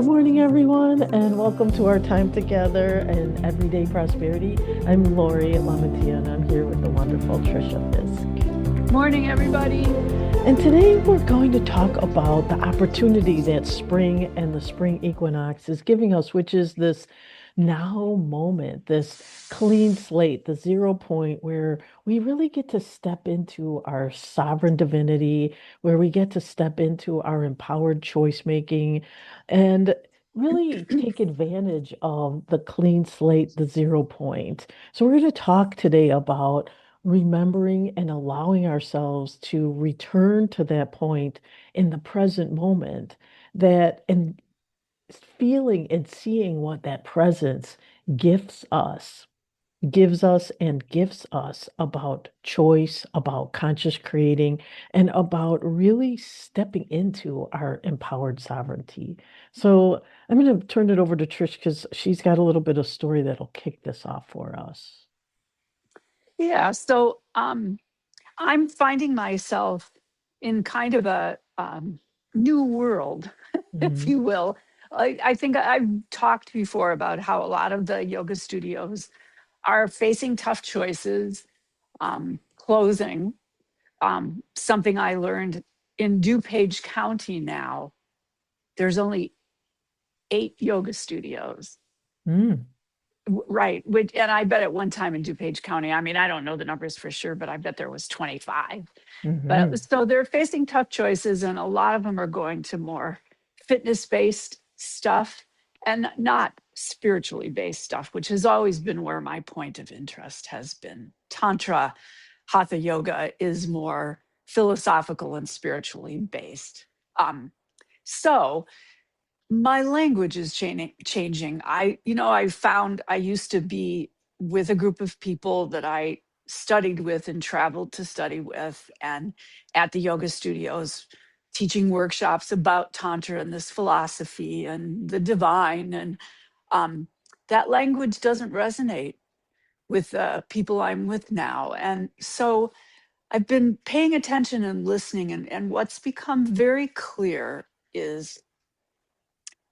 Good morning, everyone, and welcome to our time together in Everyday Prosperity. I'm Lori Lamatia, and I'm here with the wonderful Trisha Fisk. Morning, everybody. And today we're going to talk about the opportunity that spring and the spring equinox is giving us, which is this now moment, this clean slate, the 0 point where we really get to step into our sovereign divinity, where we get to step into our empowered choice making and really take advantage of the clean slate, the 0 point. So we're going to talk today about remembering and allowing ourselves to return to that point in the present moment, that and feeling and seeing what that presence gifts us gives us and gifts us about choice, about conscious creating, and about really stepping into our empowered sovereignty. So I'm going to turn it over to Trish because she's got a little bit of story that'll kick this off for us. Yeah, so I'm finding myself in kind of a new world, if Mhm. you will. I think I've talked before about how a lot of the yoga studios are facing tough choices, closing. Something I learned in DuPage County now, there's only 8 yoga studios. Mm. Right. Which, and I bet at one time in DuPage County, I mean, I don't know the numbers for sure, but I bet there was 25. But Mhm. so they're facing tough choices, and a lot of them are going to more fitness based stuff and not spiritually based stuff, which has always been where my point of interest has been. Tantra, Hatha yoga is more philosophical and spiritually based. So my language is changing. I found I used to be with a group of people that I studied with and traveled to study with, and at the yoga studios, teaching workshops about Tantra and this philosophy and the divine. And um, that language doesn't resonate with the people I'm with now. And so I've been paying attention and listening, and what's become very clear is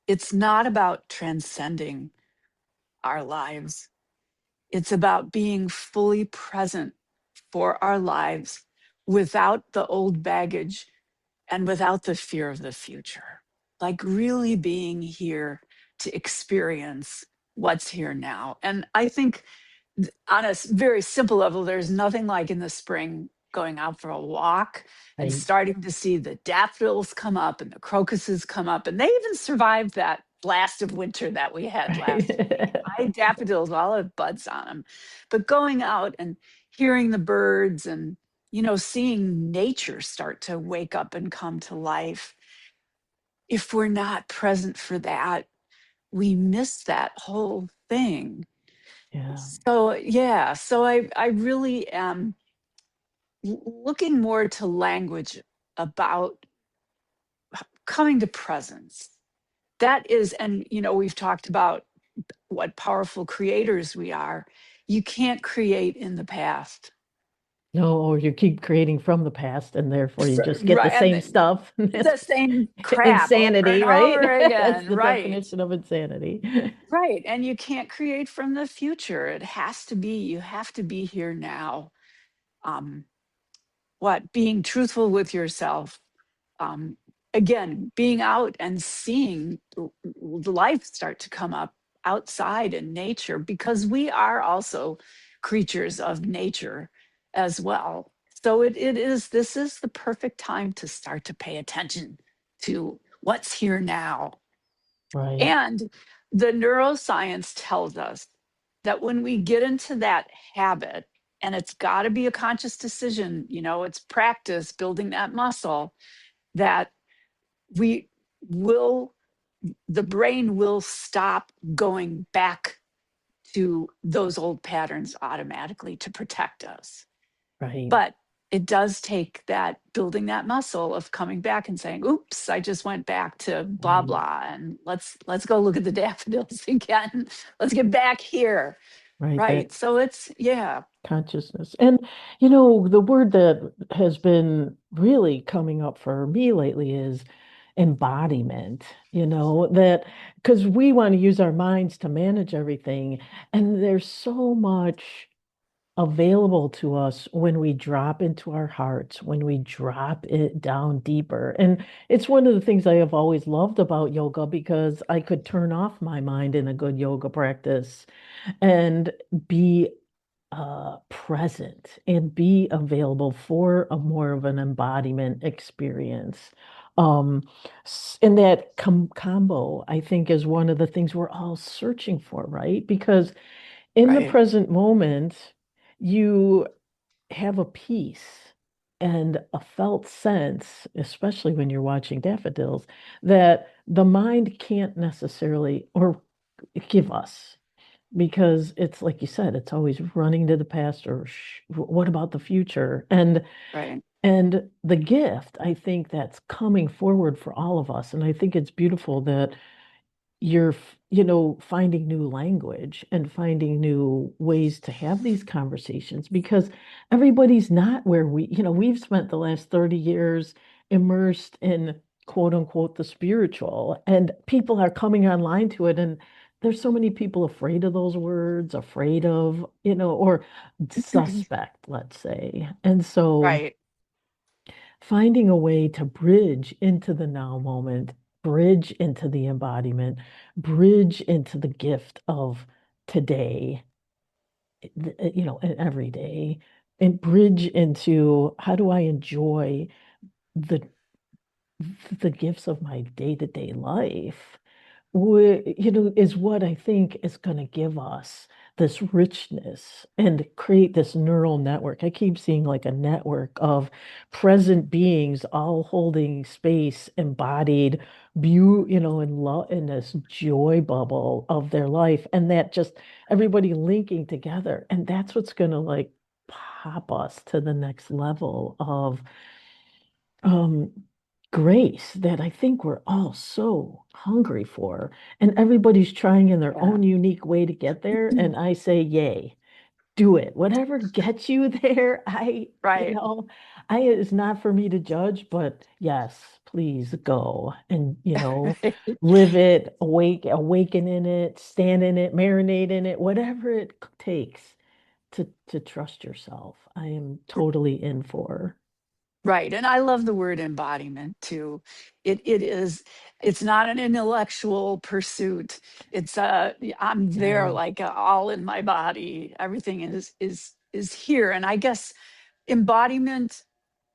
it's not about transcending our lives. It's about being fully present for our lives without the old baggage and without the fear of the future. Like really being here to experience what's here now. And I think on a very simple level, there's nothing like in the spring going out for a walk and Right. starting to see the daffodils come up and the crocuses come up. And they even survived that blast of winter that we had last week. Right. My daffodils all have buds on them. But going out and hearing the birds and, seeing nature start to wake up and come to life, if we're not present for that, we miss that whole thing. Yeah. So yeah, so I really am looking more to language about coming to presence. That is, and we've talked about what powerful creators we are. You can't create in the past. No, or you keep creating from the past, and therefore you just get the Right. And same stuff. That's the same crap over and insanity, right? over That's again. the Right. definition of insanity. Right. And you can't create from the future. You have to be here now. Um, being truthful with yourself, um, again, being out and seeing the life start to come up outside in nature, because we are also creatures of nature as well. So this is the perfect time to start to pay attention to what's here now. Right. And the neuroscience tells us that when we get into that habit, and it's got to be a conscious decision, it's practice building that muscle, that we will the brain will stop going back to those old patterns automatically to protect us. Right. But it does take that building that muscle of coming back and saying, oops, I just went back to blah Right. blah, and let's go look at the daffodils again. Let's get back here. Right. That Right. So it's, yeah. consciousness. And, the word that has been really coming up for me lately is embodiment, that because we want to use our minds to manage everything. And there's so much available to us when we drop into our hearts, when we drop it down deeper. And it's one of the things I have always loved about yoga because I could turn off my mind in a good yoga practice and be present and be available for a more of an embodiment experience. Um, and that combo, I think, is one of the things we're all searching for, right? Because in the Right. present moment, you have a peace and a felt sense, especially when you're watching daffodils, that the mind can't necessarily or give us because it's like you said, it's always running to the past or what about the future? Right. And the gift, I think that's coming forward for all of us. And I think it's beautiful that you're, finding new language and finding new ways to have these conversations because everybody's not where we've spent the last 30 years immersed in quote unquote the spiritual, and people are coming online to it. And there's so many people afraid of those words, afraid of, or suspect, let's say. And so Right. finding a way to bridge into the now moment, bridge into the embodiment, bridge into the gift of today, and every day, and bridge into how do I enjoy the the gifts of my day-to-day life, is what I think is going to give us this richness and create this neural network. I keep seeing like a network of present beings all holding space, embodied, in love, in this joy bubble of their life, and that just everybody linking together, and that's what's going to like pop us to the next level of um, grace that I think we're all so hungry for. And everybody's trying in their Yeah. own unique way to get there. And I say, yay, do it. Whatever gets you there, Right. it's not for me to judge, but yes, please go and, Right. live it, awaken in it, stand in it, marinate in it, whatever it takes to trust yourself. I am totally in for. Right. And I love the word embodiment too. It's not an intellectual pursuit. I'm there Yeah. like all in my body. Everything is here. And I guess embodiment,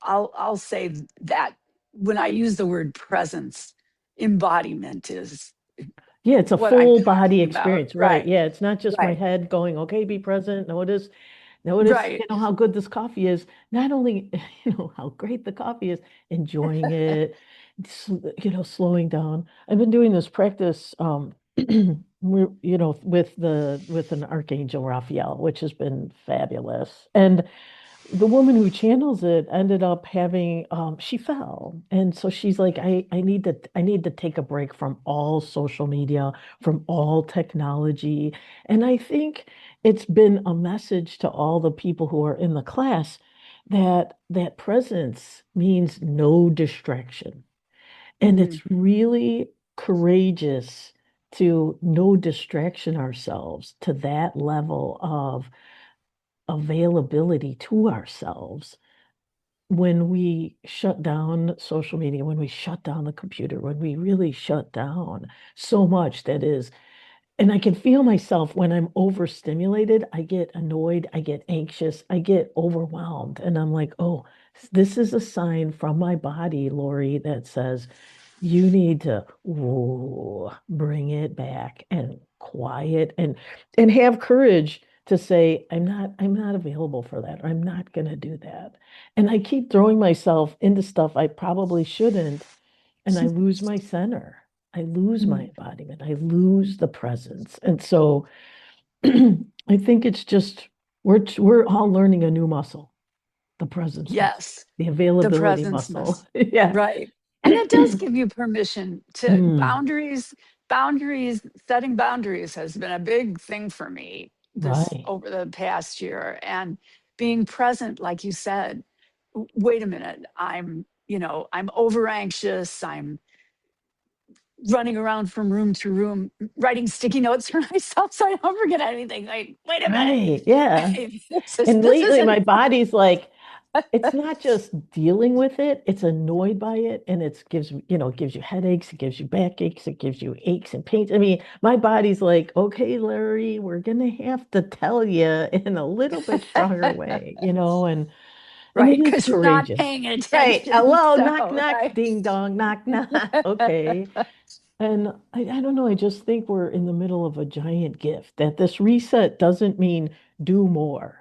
I'll say that when I use the word presence, embodiment is Yeah, it's a what I'm full body talking about. experience, right? Right. Yeah, it's not just my Right. head going, okay, be present, notice, Right. how good this coffee is. Not only, how great the coffee is, enjoying it, slowing down. I've been doing this practice, with an Archangel Raphael, which has been fabulous. And the woman who channels it ended up having she fell, and so she's like, I need to take a break from all social media, from all technology. And I think it's been a message to all the people who are in the class that that presence means no distraction, and Mhm. it's really courageous to no distraction ourselves to that level of availability to ourselves when we shut down social media, when we shut down the computer, when we really shut down so much that is, and I can feel myself when I'm overstimulated, I get annoyed, I get anxious, I get overwhelmed. And I'm like, oh, this is a sign from my body, Lori, that says you need to bring it back and quiet and have courage to say, I'm not available for that. Or I'm not gonna do that. And I keep throwing myself into stuff I probably shouldn't, and I lose my center. I lose my Mhm. embodiment. I lose the presence. And so I think it's just we're all learning a new muscle, the presence muscle, Yes. the The availability muscle. presence. Yeah. Right. And that does give you permission to Mm, setting boundaries has been a big thing for me this right. over the past year. And being present, like you said, wait a minute, I'm over anxious. running around from room to room, writing sticky notes for myself so I don't forget anything. Like, wait a minute. Right. Yeah. And This lately, isn't my body's like, it's not just dealing with it, it's annoyed by it. And it's gives, it gives you headaches, it gives you backaches, it gives you aches and pains. I mean, my body's like, okay, Larry, we're gonna have to tell you in a little bit stronger way, and it right, is because you're not courageous. paying Right. attention. Hello, knock, So, knock, right. ding dong, knock, knock. Okay. And I don't know, I just think we're in the middle of a giant gift that this reset doesn't mean do more.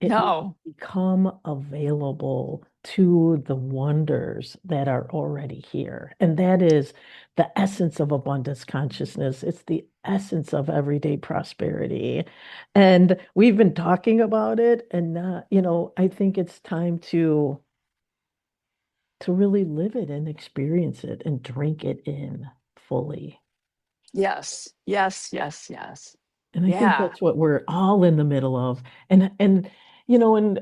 It means No. become available to the wonders that are already here. And that is the essence of abundance consciousness. It's the essence of everyday prosperity. And we've been talking about it, and not, I think it's time to really live it and experience it and drink it in fully. Yes. Yes. Yes. Yes. And I think Yeah. that's what we're all in the middle of. And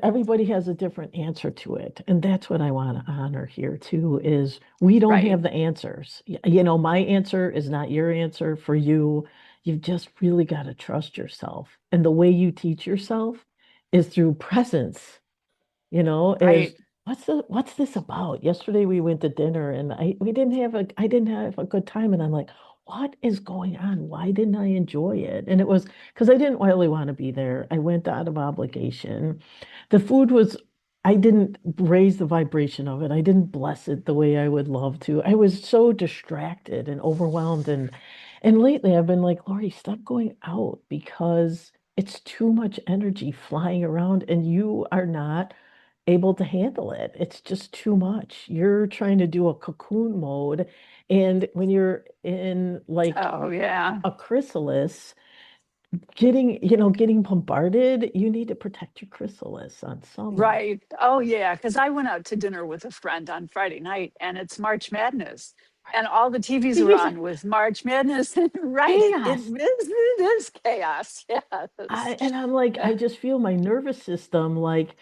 everybody has a different answer to it. And that's what I want to honor here too, is we don't Right. have the answers. My answer is not your answer for you. You've just really got to trust yourself. And the way you teach yourself is through presence, is Right. what's this about? Yesterday we went to dinner and I didn't have a good time, and I'm like, what is going on? Why didn't I enjoy it? And it was because I didn't really want to be there. I went out of obligation. The food was I didn't raise the vibration of it. I didn't bless it the way I would love to. I was so distracted and overwhelmed, and lately I've been like, Lori, stop going out because it's too much energy flying around and you are not able to handle it. It's just too much. You're trying to do a cocoon mode. And when you're in like Oh, yeah. a chrysalis, getting bombarded, you need to protect your chrysalis on some level. Right. Oh, yeah. Because I went out to dinner with a friend on Friday night and it's March Madness. And all the TVs were These are on with March Madness. Right. chaos. It is chaos. Yes. And I'm like, I just feel my nervous system like,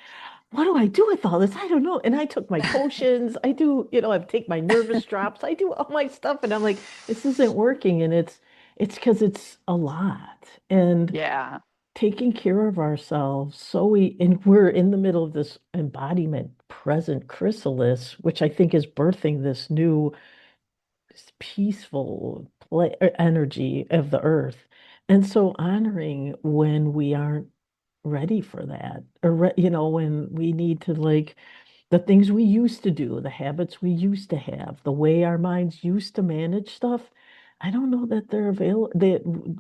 what do I do with all this? I don't know. And I took my potions. I do, I take my nervous drops. I do all my stuff. And I'm like, this isn't working. And it's because it's a lot. And Yeah. taking care of ourselves. And we're in the middle of this embodiment present chrysalis, which I think is birthing this new peaceful energy of the earth. And so honoring when we aren't ready for that, or when we need to, like, the things we used to do, the habits we used to have, the way our minds used to manage stuff. I don't know that they're available.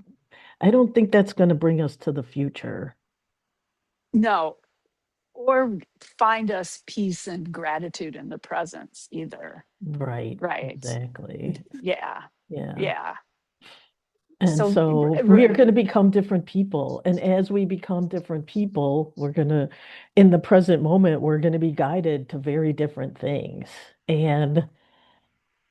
I don't think that's going to bring us to the future. No. Or find us peace and gratitude in the presence either. Right, Right. exactly. Yeah. Yeah. Yeah. And So, so we are going to become different people. And as we become different people, in the present moment, we're going to be guided to very different things. And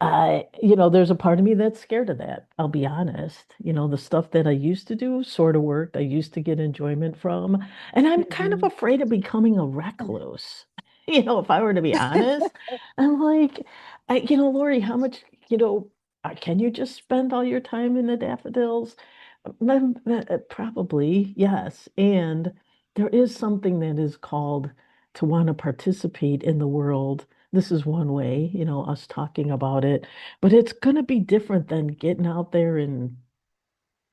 there's a part of me that's scared of that. I'll be honest. The stuff that I used to do sort of worked. I used to get enjoyment from, and I'm kind of Mhm. afraid of becoming a recluse. If I were to be honest, I'm like, Lori, how much, can you just spend all your time in the daffodils? Probably, yes. And there is something that is called to want to participate in the world. This is one way, us talking about it, but it's going to be different than getting out there and,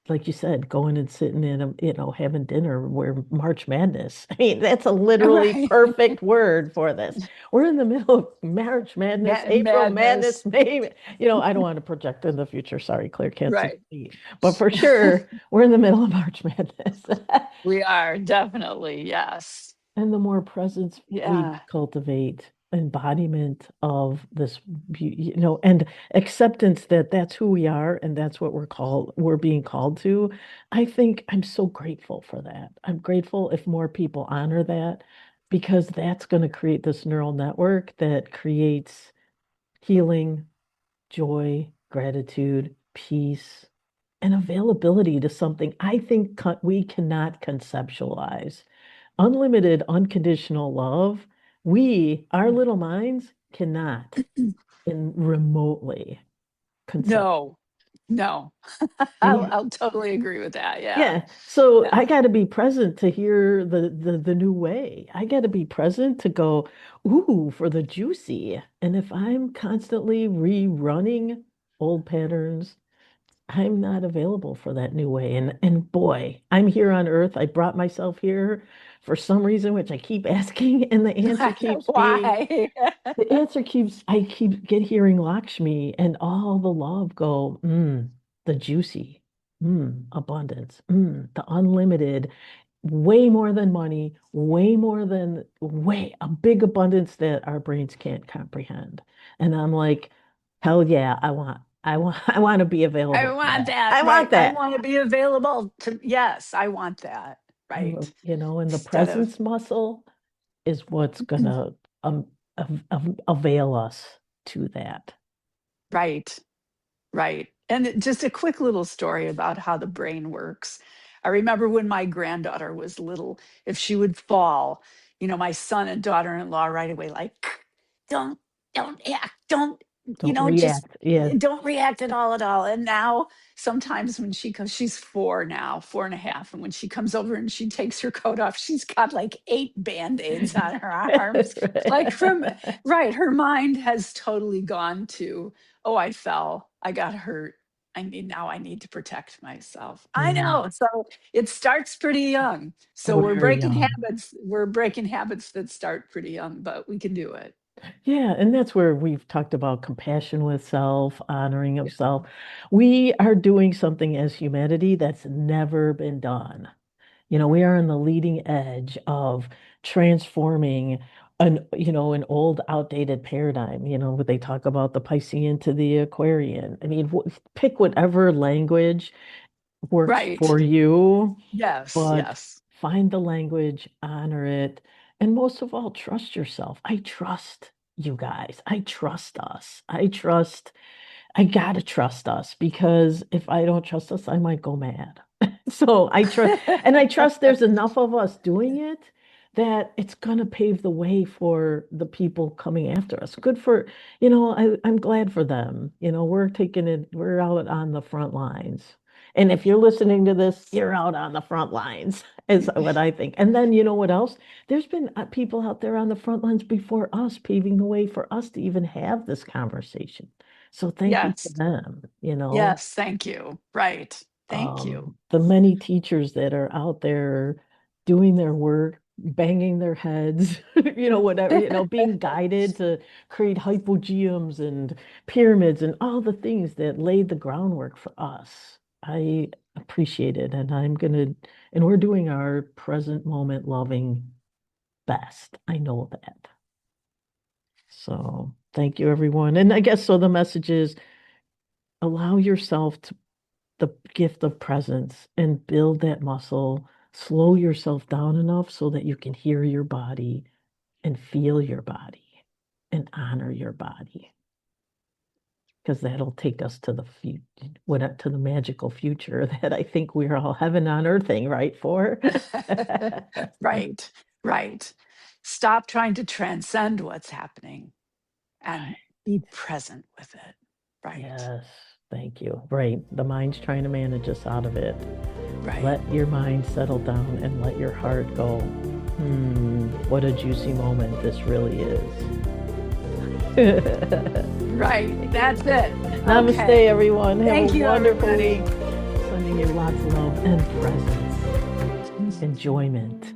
like you said, going and sitting in having dinner where March Madness. I mean, that's a literally Right. perfect word for this. We're in the middle of March Madness, April Madness, Madness. May. I don't want to project in the future. Sorry, Claire can't see Right. me. But for sure, we're in the middle of March Madness. We are definitely, yes. And the more presence we Yeah. cultivate, embodiment of this, and acceptance that that's who we are and that's what we're being called to. I think I'm so grateful for that. I'm grateful if more people honor that, because that's going to create this neural network that creates healing, joy, gratitude, peace, and availability to something I think we cannot conceptualize. Unlimited, unconditional love, our little minds cannot in remotely. conception. No, no. Yeah. I'll totally agree with that. Yeah. Yeah. So Yeah. I got to be present to hear the new way. I got to be present to go, ooh, for the juicy. And if I'm constantly rerunning old patterns, I'm not available for that new way. And boy, I'm here on earth. I brought myself here for some reason, which I keep asking, and Why? I keep get hearing Lakshmi and all the love go, the juicy, abundance, the unlimited, way more than money, way a big abundance that our brains can't comprehend. And I'm like, hell yeah, I want to be I available for want that. that. I want Right. I that. want to be available to, yes, I want that. And Right. and the Instead of, presence muscle is what's gonna avail us to that. right. Right. And just a quick little story about how the brain works. I remember when my granddaughter was little, if she would fall, my son and daughter-in-law right away, like, don't, don't act, don't, Don't just react. Yeah. don't react at all. And now sometimes when she comes, she's 4 now, 4.5. And when she comes over and she takes her coat off, she's got like 8 band-aids on her arms. Like right, her mind has totally gone to, oh, I fell. I got hurt. I need to protect myself. I Mm, know. So it starts pretty young. So very young. we're breaking habits that start pretty young, but we can do it. Yeah, and that's where we've talked about compassion with self, honoring of self. We are doing something as humanity that's never been done. We are on the leading edge of transforming an old outdated paradigm, where they talk about the Piscean to the Aquarian. I mean, pick whatever language works Right. for you, Yes, but yes. find the language, honor it, and most of all, trust yourself. I trust you guys. I trust us. I gotta trust us because if I don't trust us, I might go mad. So I trust there's enough of us doing it that it's gonna pave the way for the people coming after us. Good for, I'm glad for them. We're out on the front lines. And if you're listening to this, you're out on the front lines, is what I think. And then you know what else? There's been people out there on the front lines before us, paving the way for us to even have this conversation. So thank you to Yes. them. Yes, thank you. Right. Thank you. The many teachers that are out there doing their work, banging their heads, whatever, being guided to create hypogeums and pyramids and all the things that laid the groundwork for us. I appreciate it. And we're doing our present moment loving best. I know that. So thank you, everyone. And I guess so the message is allow yourself to the gift of presence and build that muscle. Slow yourself down enough so that you can hear your body and feel your body and honor your body. Because that'll take us to the to the magical future that I think we're all heaven on earthing, right? For. Right. Right. Stop trying to transcend what's happening and be present with it. Right. Yes, thank you. Right. The mind's trying to manage us out of it. Right. Let your mind settle down and let your heart go, what a juicy moment this really is. Right. That's it. Namaste, Okay. everyone. Have Thank a you, wonderful everybody. week. Sending you lots of love and presence, enjoyment.